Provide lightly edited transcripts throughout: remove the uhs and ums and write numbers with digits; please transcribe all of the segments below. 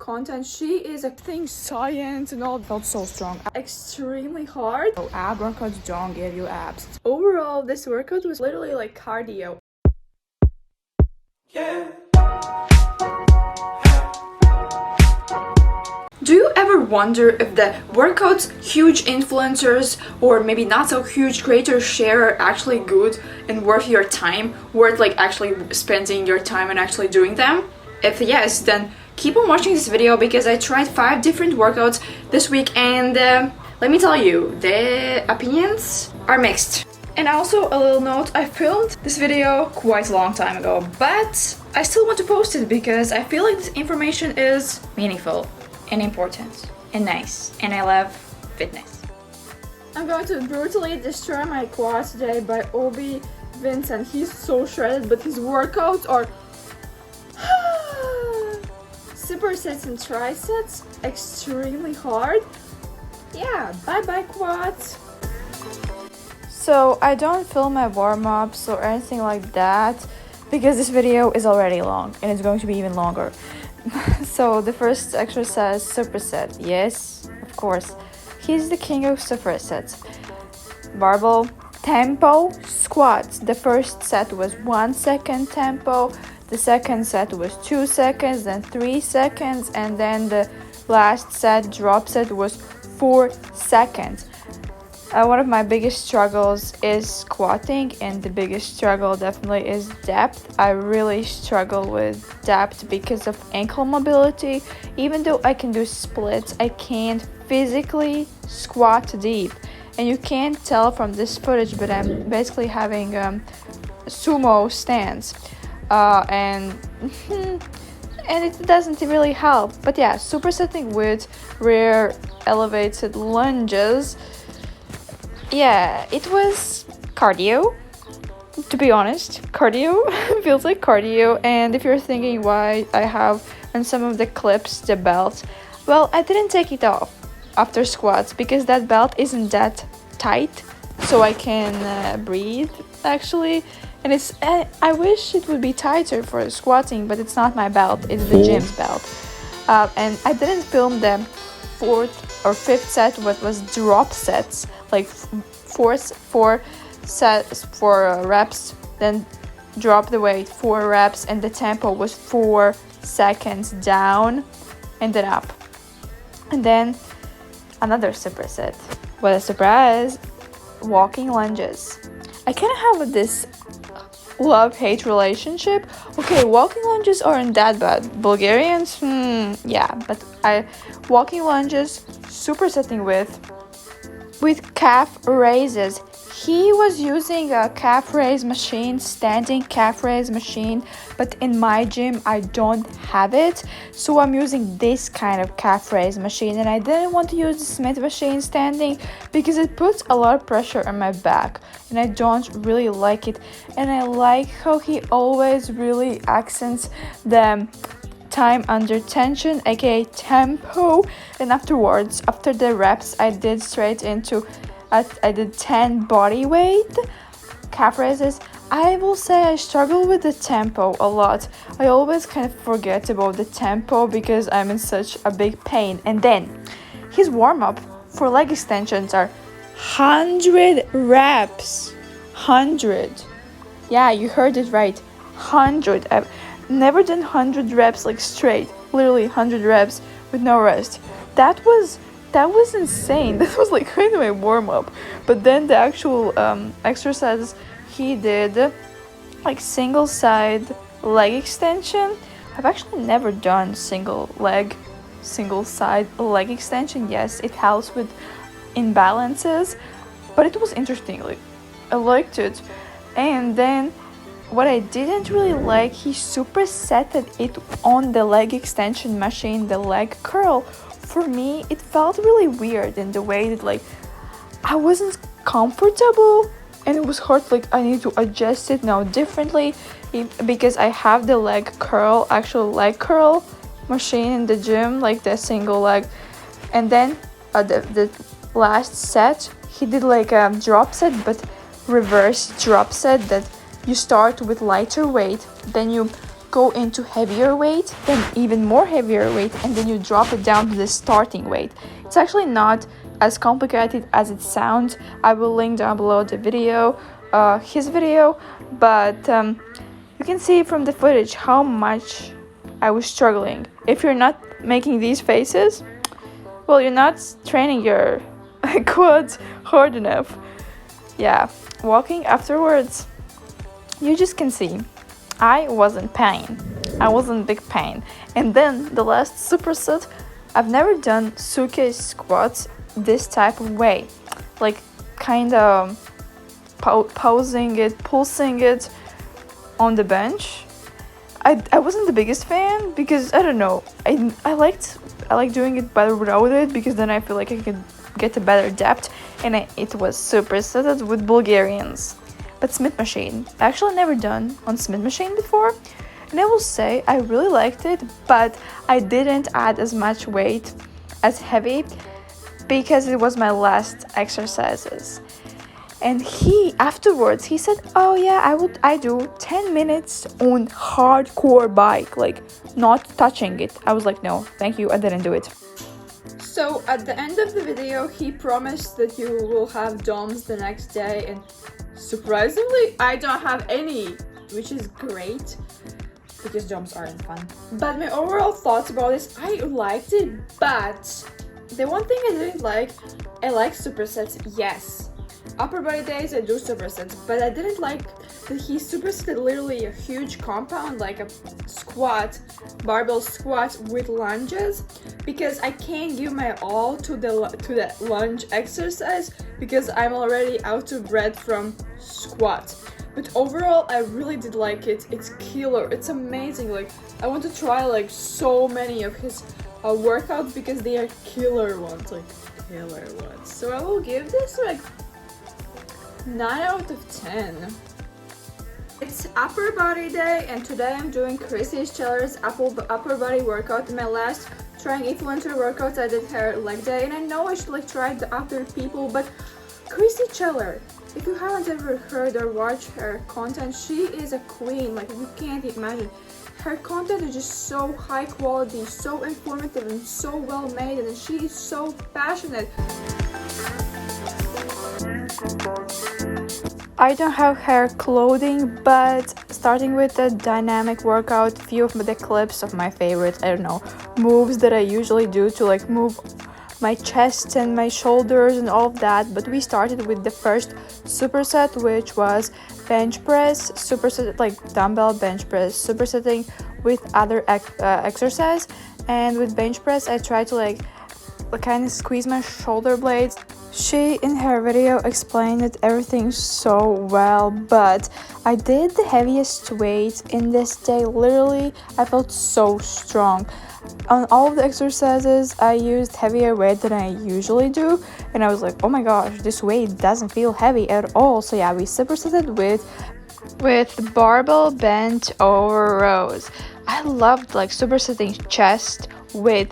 content. She is a thing science and all. Felt so strong. Extremely hard. So ab workouts don't give you abs. Overall, this workout was literally like cardio. Yeah. Do you ever wonder if the workouts huge influencers or maybe not so huge creators share are actually good and worth your time, worth like actually spending your time and actually doing them? If yes, then keep on watching this video because I tried 5 different workouts this week and let me tell you, the opinions are mixed. And also a little note, I filmed this video quite a long time ago, but I still want to post it because I feel like this information is meaningful and important and nice, and I love fitness. I'm going to brutally destroy my quads today by Obi Vincent. He's so shredded, but his workouts are supersets and triceps, extremely hard. Yeah, bye bye quads. So I don't film my warm-ups or anything like that because this video is already long and it's going to be even longer. So the first exercise, superset. Yes, of course. He's the king of supersets. Barbell tempo squats. The first set was 1 second tempo. The second set was 2 seconds, then 3 seconds, and then the last set, drop set, was 4 seconds. One of my biggest struggles is squatting, and the biggest struggle definitely is depth. I really struggle with depth because of ankle mobility. Even though I can do splits, I can't physically squat deep. And you can't tell from this footage, but I'm basically having sumo stance. And it doesn't really help. But yeah, supersetting with rear elevated lunges. Yeah, it was cardio, to be honest. Cardio feels like cardio. And if you're thinking why I have on some of the clips the belt, well, I didn't take it off after squats because that belt isn't that tight, so I can breathe actually. And it's I wish it would be tighter for squatting, but it's not my belt, it's the gym's belt. And I didn't film the 4th or 5th set, what was drop sets, like 4 reps, then drop the weight, 4 reps, and the tempo was 4 seconds down and then up. And then another superset. What a surprise! Walking lunges. I kind of have this love-hate relationship. Okay, walking lunges aren't that bad. Bulgarians, yeah, but walking lunges, supersetting with calf raises. He was using a calf raise machine, standing calf raise machine, but in my gym I don't have it, so I'm using this kind of calf raise machine. And I didn't want to use the Smith machine standing because it puts a lot of pressure on my back and I don't really like it. And I like how he always really accents the time under tension, aka tempo. And afterwards, after the reps, I did straight into I did 10 body weight calf raises. I will say I struggle with the tempo a lot. I always kind of forget about the tempo because I'm in such a big pain. And then his warm-up for leg extensions are 100 reps. 100. Yeah, you heard it right. 100. I've never done 100 reps like straight. Literally 100 reps with no rest. That was insane. That was like kind of my warm-up. But then the actual exercises he did, like single side leg extension. I've actually never done single side leg extension. Yes, it helps with imbalances, but it was interesting. Like, I liked it. And then what I didn't really like, he supersetted it on the leg extension machine, the leg curl. For me, it felt really weird in the way that like I wasn't comfortable and it was hard. Like I need to adjust it now differently because I have the actual leg curl machine in the gym, like the single leg. And then the last set, he did like a drop set, but reverse drop set, that you start with lighter weight, then you go into heavier weight, then even more heavier weight, and then you drop it down to the starting weight. It's actually not as complicated as it sounds. I will link down below the video, his video, but you can see from the footage how much I was struggling. If you're not making these faces, well, you're not training your quads hard enough. Yeah, walking afterwards, you just can see I was in pain. I was in big pain. And then the last superset, I've never done suitcase squats this type of way, like kind of pausing it, pulsing it on the bench. I wasn't the biggest fan because I don't know, I like doing it better without it, because then I feel like I can get a better depth, and it was supersetted with Bulgarians. But Smith machine, I actually never done on Smith machine before, and I will say I really liked it, but I didn't add as much weight as heavy because it was my last exercises. And afterwards he said, oh yeah, I do 10 minutes on hardcore bike, like not touching it. I was like, no thank you, I didn't do it. So at the end of the video he promised that you will have DOMs the next day, and surprisingly I don't have any, which is great because DOMs aren't fun. But my overall thoughts about this, I liked it, but the one thing I didn't like, I like supersets, yes. Upper body days I do supersets, but I didn't like that he supersetted literally a huge compound, like a squat, barbell squat with lunges, because I can't give my all to the lunge exercise because I'm already out of breath from squat. But overall I really did like it. It's killer, it's amazing. Like I want to try like so many of his workouts because they are killer ones, like killer ones. So I will give this like 9 out of 10. It's upper body day, and today I'm doing krissy shoulders upper body workout. In my last trying influencer workouts I did her leg day, and I know I should like try the other people, but krissy shoulder, if you haven't ever heard or watched her content, she is a queen. Like you can't imagine. Her content is just so high quality, so informative, and so well made, and she is so passionate. I don't have her clothing, but starting with the dynamic workout, few of the clips of my favorite, I don't know, moves that I usually do to like move my chest and my shoulders and all of that. But we started with the first superset, which was bench press, superset, like dumbbell bench press, supersetting with other exercise. And with bench press I try to like kind of squeeze my shoulder blades. She in her video explained it everything so well, but I did the heaviest weight in this day. Literally I felt so strong. On all of the exercises I used heavier weight than I usually do, and I was like, oh my gosh, this weight doesn't feel heavy at all. So yeah, we supersetted with barbell bent over rows. I loved like supersetting chest with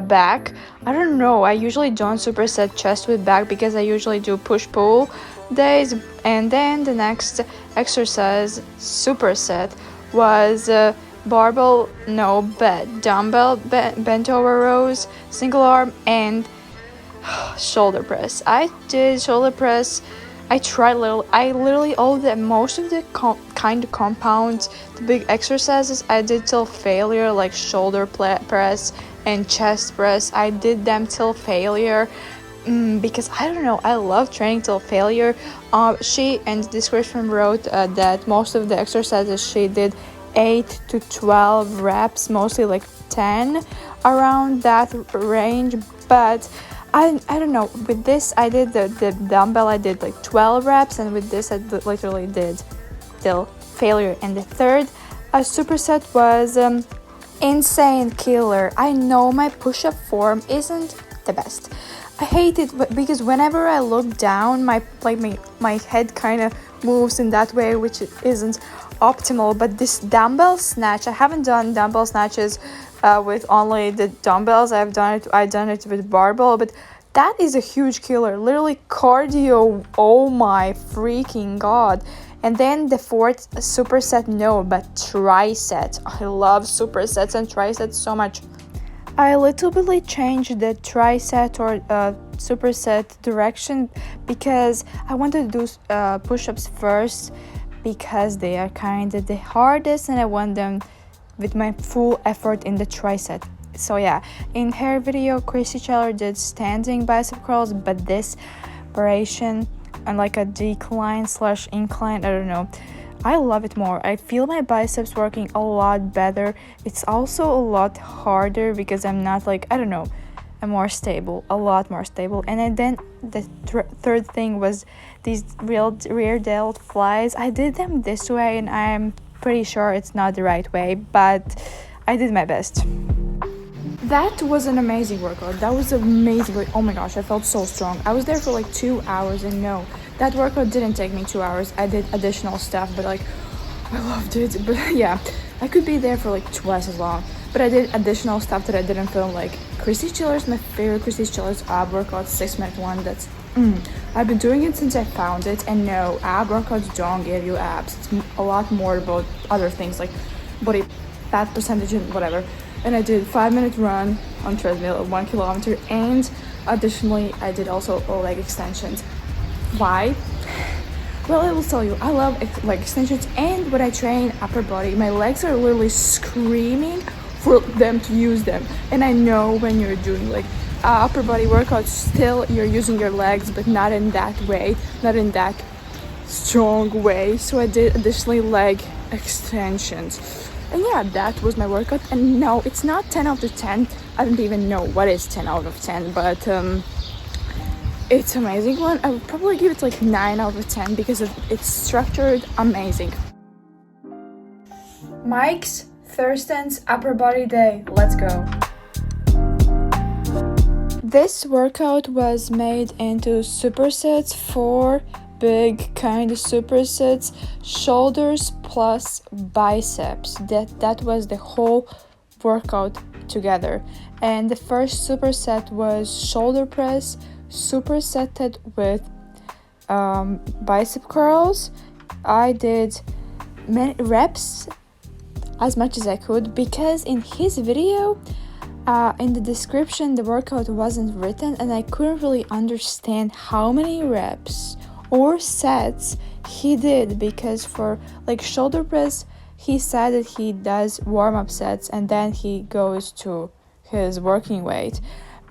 back. I don't know, I usually don't superset chest with back because I usually do push-pull days. And then the next exercise superset was dumbbell bent over rows, single arm, and shoulder press. I did shoulder press. I literally most of the kind of compounds, the big exercises I did till failure, like shoulder press and chest press. I did them till failure because I don't know, I love training till failure. She in the description wrote that most of the exercises she did 8 to 12 reps, mostly like 10, around that range. But I don't know, with this I did the dumbbell, I did like 12 reps, and with this I literally did till failure. And the third superset was insane killer. I know my push-up form isn't the best. I hate it because whenever I look down, my head kind of moves in that way, which isn't optimal. But this dumbbell snatch, I haven't done dumbbell snatches with only the dumbbells. I done it with barbell, but that is a huge killer. Literally cardio, oh my freaking god. And then the fourth superset, no, but triset. I love supersets and trisets so much. I little bit changed the tricep or superset direction because I wanted to do push-ups first because they are kind of the hardest and I want them with my full effort in the tricep. So yeah, in her video, Krissy did standing bicep curls, but this variation and like a decline/incline, I don't know, I love it more. I feel my biceps working a lot better. It's also a lot harder because I'm not like, I don't know, I'm more stable, a lot more stable. And then the third thing was these rear delt flies. I did them this way and I'm pretty sure it's not the right way, but I did my best. That was an amazing workout. That was amazing. Oh my gosh, I felt so strong. I was there for like 2 hours and no, that workout didn't take me 2 hours. I did additional stuff, but like, I loved it. But yeah, I could be there for like twice as long. But I did additional stuff that I didn't film, like Krissy Chillers, my favorite Krissy Chillers ab workout, 6-minute one. That's, I've been doing it since I found it. And no, ab workouts don't give you abs. It's a lot more about other things like body fat percentage and whatever. And I did 5-minute run on treadmill, 1 kilometer, and additionally I did also leg extensions. Why? Well, I will tell you, I love leg extensions, and when I train upper body, my legs are literally screaming for them to use them. And I know when you're doing like upper body workouts, still you're using your legs, but not in that way, not in that strong way. So I did additionally leg extensions. And yeah, that was my workout. And no, it's not 10 out of 10. I don't even know what is 10 out of 10, but it's an amazing one. I would probably give it like 9 out of 10 because it's structured amazing. Mike's Thurston's upper body day. Let's go. This workout was made into supersets, 4 big kind of supersets, shoulders plus biceps. That was the whole workout together. And the first superset was shoulder press, supersetted with bicep curls. I did many reps as much as I could because in his video in the description the workout wasn't written and I couldn't really understand how many reps or sets he did, because for like shoulder press he said that he does warm-up sets and then he goes to his working weight,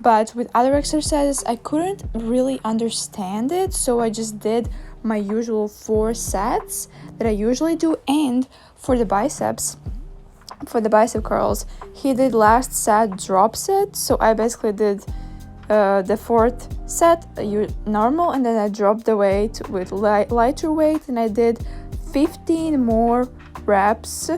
but with other exercises I couldn't really understand it, so I just did my usual 4 sets that I usually do. And for the biceps, for the bicep curls, he did last set drop set, so I basically did the 4th set normal, and then I dropped the weight with lighter weight and I did 15 more reps.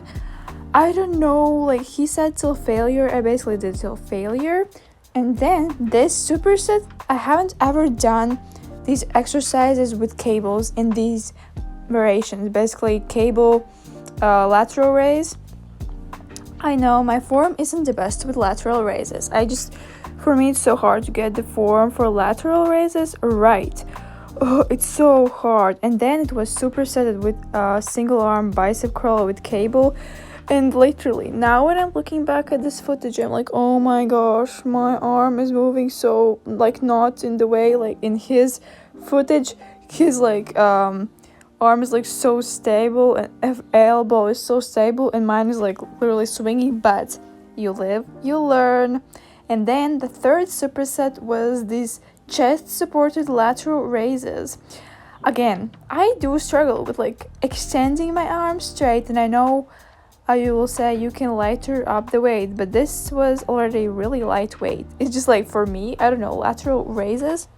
I don't know, like he said till failure, I basically did till failure. And then this superset, I haven't ever done these exercises with cables in these variations, basically cable lateral raise. I know my form isn't the best with lateral raises. For me, it's so hard to get the form for lateral raises right. Oh, it's so hard. And then it was supersetted with a single arm bicep curl with cable. And literally, now when I'm looking back at this footage, I'm like, oh my gosh, my arm is moving so, like, not in the way, like, in his footage, his, like, arm is, like, so stable, and elbow is so stable, and mine is, like, literally swinging, but you live, you learn. And then the third superset was these chest-supported lateral raises. Again, I do struggle with like extending my arms straight, and I know you will say you can lighter up the weight, but this was already really lightweight. It's just like, for me, I don't know, lateral raises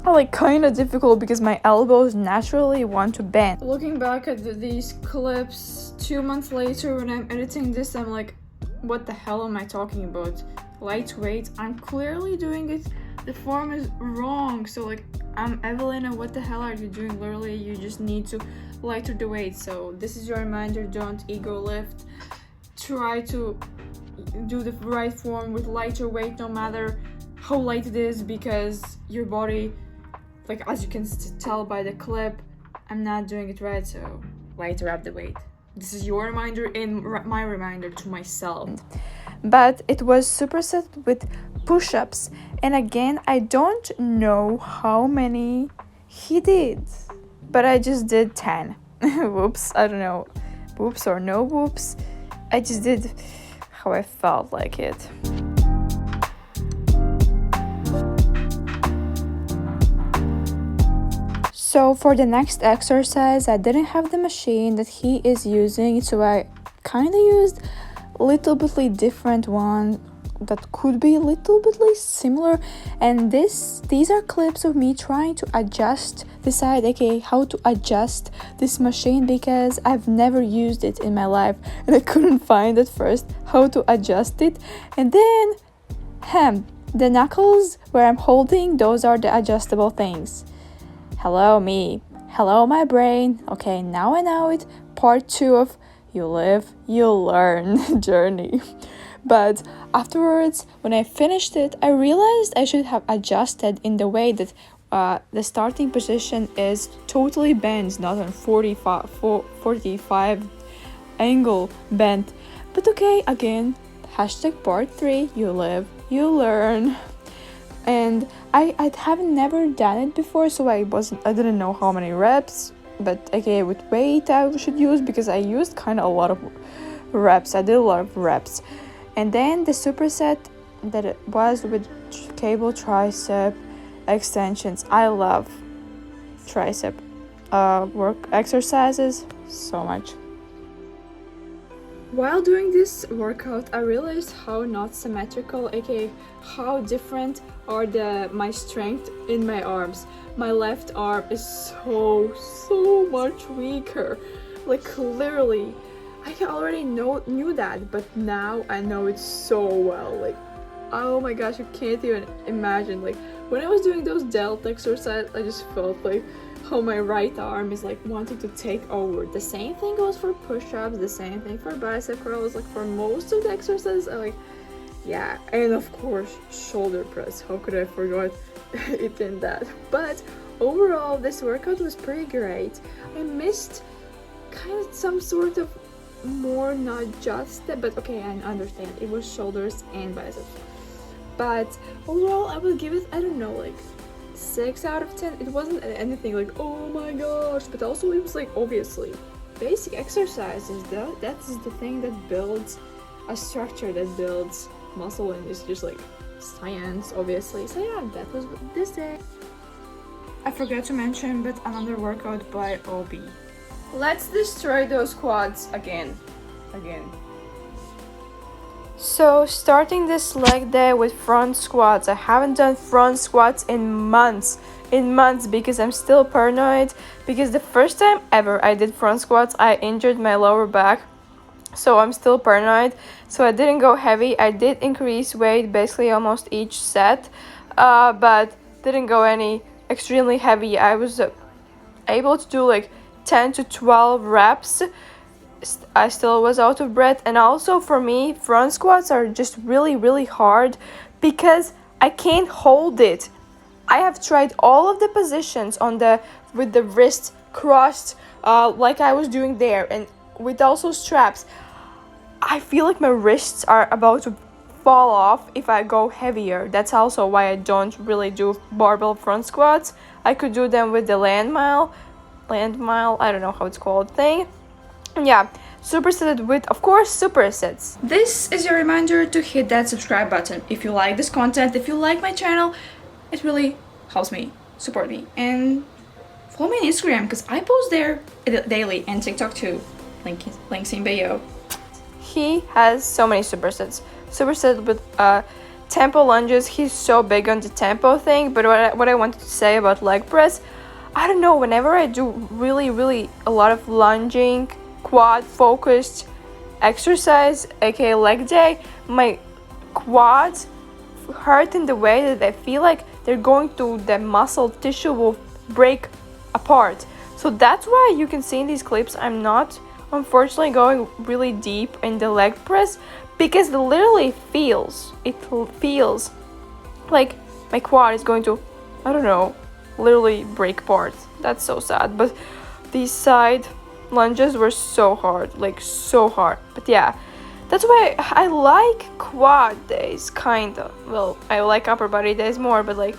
are like kind of difficult because my elbows naturally want to bend. Looking back at these clips 2 months later when I'm editing this, I'm like, what the hell am I talking about? Lightweight, I'm clearly doing it, the form is wrong. So like, I'm Evelina, what the hell are you doing? Literally, you just need to lighter the weight. So this is your reminder, don't ego lift. Try to do the right form with lighter weight no matter how light it is, because your body, like as you can tell by the clip, I'm not doing it right, so later up the weight. This is your reminder and my reminder to myself. But it was superset with push-ups, and again, I don't know how many he did, but I just did 10. Whoops, I don't know, whoops or no whoops. I just did how I felt like it. So for the next exercise, I didn't have the machine that he is using, so I kind of used a little bitly different one that could be a little bitly similar. And these are clips of me trying to decide how to adjust this machine, because I've never used it in my life and I couldn't find at first how to adjust it. And then the knuckles where I'm holding, those are the adjustable things. Hello me, hello my brain. Okay, now I know it. Part 2 of You Live, You Learn journey. But afterwards, when I finished it, I realized I should have adjusted in the way that the starting position is totally bent, not on 45 angle bent. But okay, again, hashtag part 3, You Live, You Learn. And I haven't never done it before, so I didn't know how many reps, but okay, with weight I should use, because I used kind of a lot of reps. I did a lot of reps. And then the superset that it was with cable tricep extensions. I love tricep work exercises so much. While doing this workout, I realized how not symmetrical, aka how different are my strength in my arms. My left arm is so much weaker. Like clearly, I already knew that, but now I know it so well. Like, oh my gosh, you can't even imagine. Like when I was doing those delt exercises, I just felt like how my right arm is like wanting to take over. The same thing goes for push-ups, the same thing for bicep curls. Like for most of the exercises, yeah, and of course shoulder press. How could I forget it in that? But overall, this workout was pretty great. I missed kind of some sort of more, not just that, but okay, I understand. It was shoulders and biceps. But overall, I would give it, I don't know, like 6 out of 10. It wasn't anything like, oh my gosh, but also it was like obviously basic exercises. That's the thing that builds a structure, that builds muscle, and it's just like science, obviously. So yeah, that was this day. I forgot to mention, but another workout by OB. Let's destroy those quads again. So starting this leg day with front squats. I haven't done front squats in months because I'm still paranoid, because the first time ever I did front squats I injured my lower back, so I'm still paranoid. So I didn't go heavy. I did increase weight basically almost each set, but didn't go any extremely heavy. I was able to do like 10 to 12 reps. I still was out of breath. And also for me, front squats are just really hard because I can't hold it. I have tried all of the positions with the wrist crossed, like I was doing there, and with also straps. I feel like my wrists are about to fall off if I go heavier. That's also why I don't really do barbell front squats. I could do them with the land mile, I don't know how it's called thing. Yeah, supersetted with, of course, supersets. This is your reminder to hit that subscribe button if you like this content, if you like my channel. It really helps me, support me, and follow me on Instagram because I post there daily, and TikTok too. Links in bio. He has so many supersets. Superset with tempo lunges. He's so big on the tempo thing. But what I wanted to say about leg press, I don't know, whenever I do really a lot of lunging, quad focused exercise, aka leg day, my quads hurt in the way that I feel like the muscle tissue will break apart. So that's why you can see in these clips I'm not unfortunately going really deep in the leg press, because it literally feels like my quad is going to, I don't know, literally break apart. That's so sad. But these side lunges were so hard, like so hard. But yeah, that's why I like quad days, kinda. Well, I like upper body days more, but like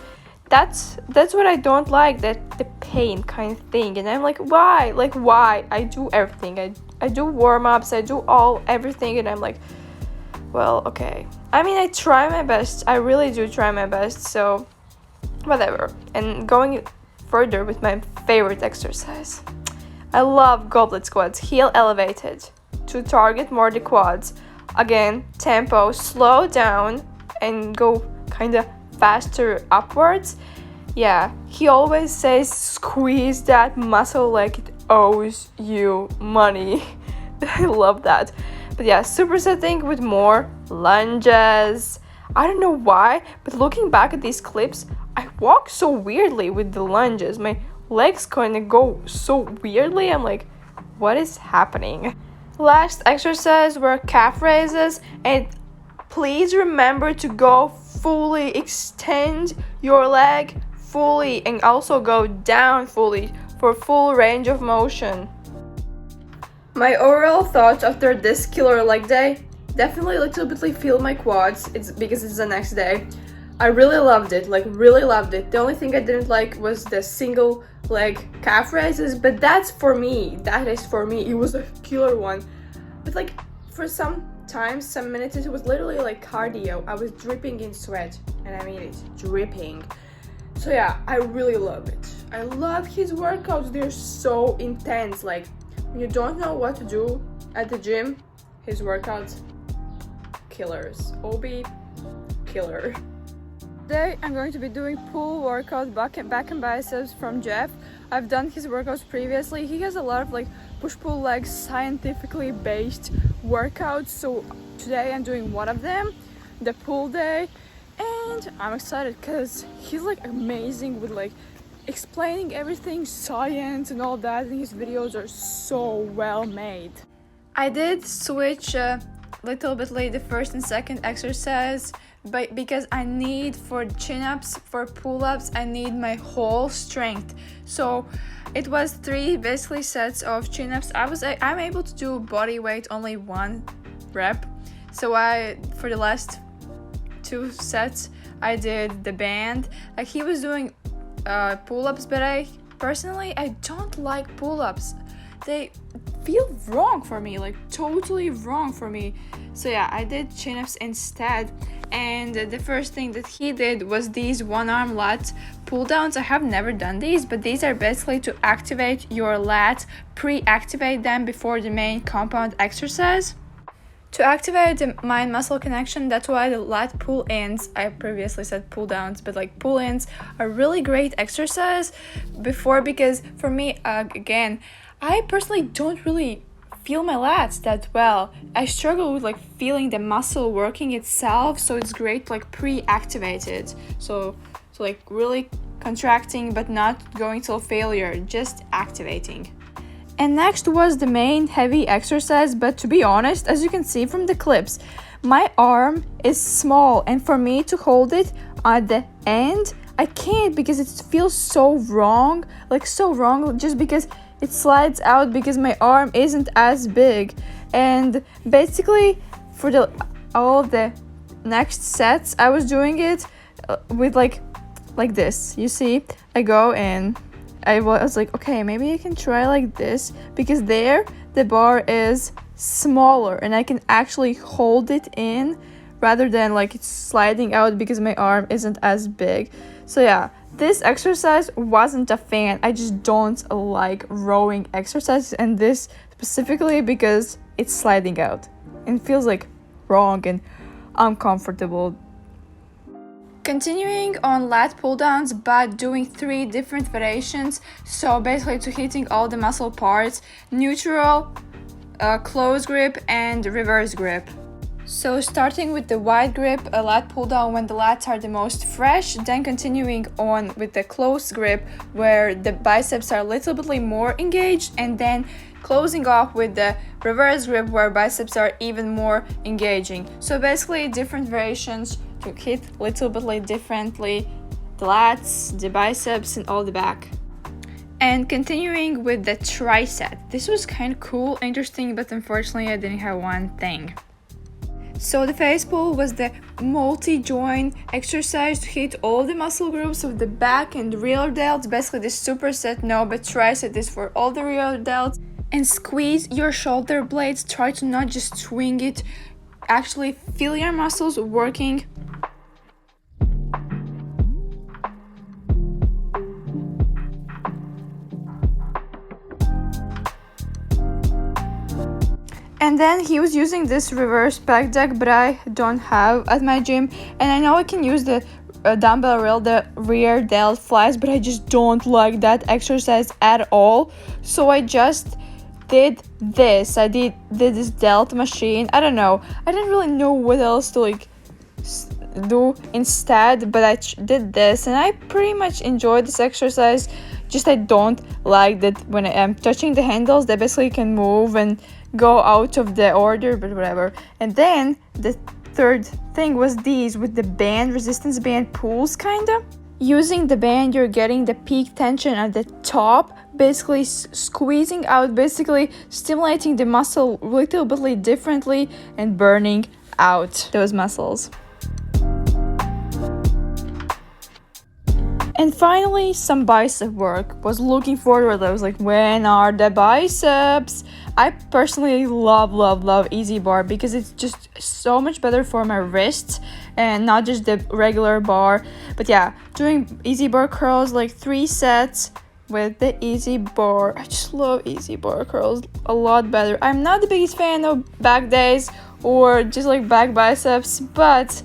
that's what I don't like, that the pain kind of thing. And I'm like, why? Like, why? I do everything. I do warm-ups, I do everything, and I'm like, well, okay. I mean, I try my best. I really do try my best, so whatever. And going further with my favorite exercise. I love goblet squats, heel elevated, to target more the quads. Again, tempo, slow down and go kind of faster upwards. Yeah, he always says squeeze that muscle like it owes you money. I love that. But yeah, supersetting with more lunges. I don't know why, but looking back at these clips, I walk so weirdly with the lunges. My legs kind of go so weirdly. I'm like, what is happening? Last exercise were calf raises, and please remember to go fully, extend your leg fully, and also go down fully for full range of motion. My overall thoughts after this killer leg day, definitely a little bit feel my quads. It's because it's the next day. I really loved it, really loved it. The only thing I didn't like was the single leg calf raises, but that's for me. That is for me. It was a killer one. But for some minutes, it was literally like cardio. I was dripping in sweat, and I mean it, dripping. So yeah, I really love it. I love his workouts. They're so intense. Like, when you don't know what to do at the gym, his workouts, killers. OB, killer. Today I'm going to be doing pull workout, back and biceps from Jeff. I've done his workouts previously. He has a lot of push-pull legs, scientifically based workouts. So today I'm doing one of them, the pull day, and I'm excited because he's amazing with explaining everything, science and all that, and his videos are so well made. I did switch little bit late the first and second exercise, but because I need for chin-ups, for pull-ups, I need my whole strength. So it was 3 basically sets of chin-ups. I'm able to do body weight only 1 rep. So for the last 2 sets I did the band. He was doing pull-ups, but I don't like pull-ups. They feel wrong for me, totally wrong for me. So yeah, I did chin-ups instead, and the first thing that he did was these one-arm lat pull-downs. I have never done these, but these are basically to activate your lats, pre-activate them before the main compound exercise. To activate the mind-muscle connection, that's why the lat pull-ins, I previously said pull-downs, but pull-ins are really great exercise because for me, again, I personally don't really feel my lats that well. I struggle with feeling the muscle working itself, so it's great pre-activated. So really contracting but not going till failure, just activating. And next was the main heavy exercise, but to be honest, as you can see from the clips, my arm is small, and for me to hold it at the end, I can't because it feels so wrong, just because it slides out because my arm isn't as big. And basically for all of the next sets, I was doing it with like this. You see, I go and I was like, okay, maybe I can try like this, because there the bar is smaller and I can actually hold it in rather than it's sliding out because my arm isn't as big. So yeah, this exercise wasn't a fan. I just don't like rowing exercises, and this specifically because it's sliding out and feels wrong and uncomfortable. Continuing on lat pull downs, but doing 3 different variations. So basically to hitting all the muscle parts: neutral, close grip, and reverse grip. So starting with the wide grip, a lat pull down when the lats are the most fresh, then continuing on with the close grip where the biceps are a little bit more engaged, and then closing off with the reverse grip where biceps are even more engaging. So basically different variations to hit a little bit differently the lats, the biceps, and all the back. And continuing with the tricep. This was kind of cool, interesting, but unfortunately I didn't have one thing. So the face pull was the multi-joint exercise to hit all the muscle groups of the back and rear delts. Basically the superset, no, but tricep is for all the rear delts. And squeeze your shoulder blades. Try to not just swing it. Actually feel your muscles working. And then he was using this reverse pec deck, but I don't have at my gym. And I know I can use the dumbbell rear delt flies, but I just don't like that exercise at all. So I just did this. I did this delt machine. I don't know. I didn't really know what else to like do instead, but I did this, and I pretty much enjoyed this exercise. Just I don't like that when I'm touching the handles, they basically can move and go out of the order, but whatever. And then the third thing was these with the band, resistance band pulls kinda. Using the band, you're getting the peak tension at the top, basically squeezing out, basically stimulating the muscle a little bit differently and burning out those muscles. And finally, some bicep work. Was looking forward. I was like, when are the biceps? I personally love easy bar because it's just so much better for my wrists and not just the regular bar. But yeah, doing easy bar curls, like 3 sets with the easy bar. I just love easy bar curls a lot better. I'm not the biggest fan of back days or just like back biceps, but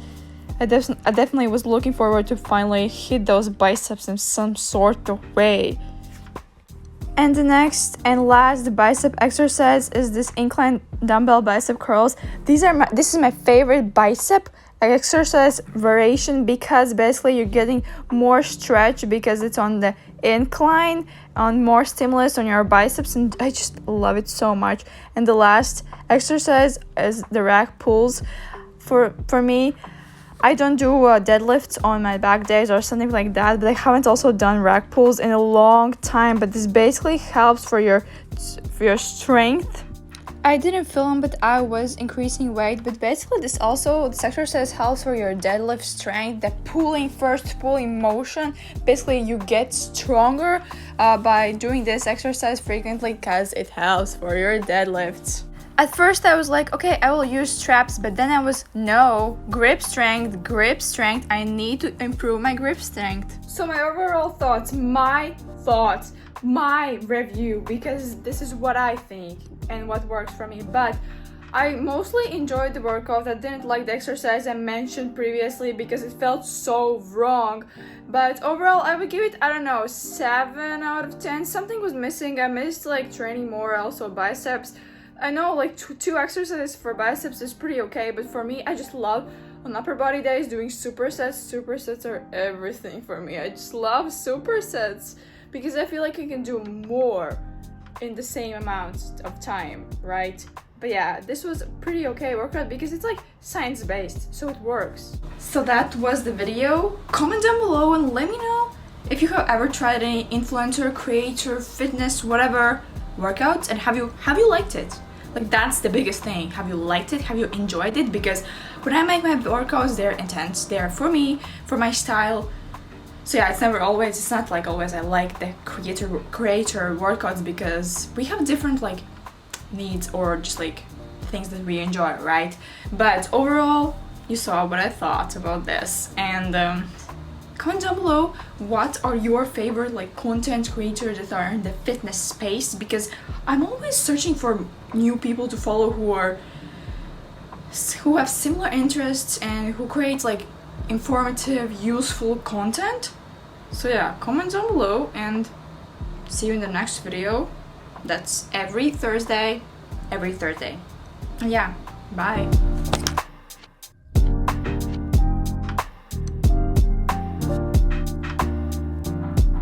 I definitely was looking forward to finally hit those biceps in some sort of way. And the next and last bicep exercise is this incline dumbbell bicep curls. This is my favorite bicep exercise variation because basically you're getting more stretch because it's on the incline, on more stimulus on your biceps, and I just love it so much. And the last exercise is the rack pulls. For me, I don't do deadlifts on my back days or something like that, but I haven't also done rack pulls in a long time. But this basically helps for your strength. I didn't film, but I was increasing weight. But basically, this exercise helps for your deadlift strength. The pulling motion. Basically, you get stronger by doing this exercise frequently because it helps for your deadlifts. At first I was like, okay, I will use straps, but then I was, no, grip strength, I need to improve my grip strength. So my overall thoughts, my review, because this is what I think and what works for me, but I mostly enjoyed the workout. I didn't like the exercise I mentioned previously because it felt so wrong, but overall I would give it, I don't know, 7 out of 10. Something was missing. I missed like training more, also biceps. I know like two exercises for biceps is pretty okay, but for me, I just love on upper body days doing supersets. Supersets are everything for me. I just love supersets because I feel like I can do more in the same amount of time, right? But yeah, this was a pretty okay workout because it's like science-based, so it works. So that was the video. Comment down below and let me know if you have ever tried any influencer, creator, fitness, whatever workouts, and have you liked it? Like, that's the biggest thing. Have you liked it? Have you enjoyed it? Because when I make my workouts, they're intense. They're for me, for my style. So yeah, it's not like always I like the creator workouts because we have different like needs or just like things that we enjoy, right? But overall, you saw what I thought about this, and comment down below what are your favorite like content creators that are in the fitness space, because I'm always searching for new people to follow who have similar interests and who create like informative, useful content. So yeah, comment down below and see you in the next video. That's every Thursday. Yeah, bye.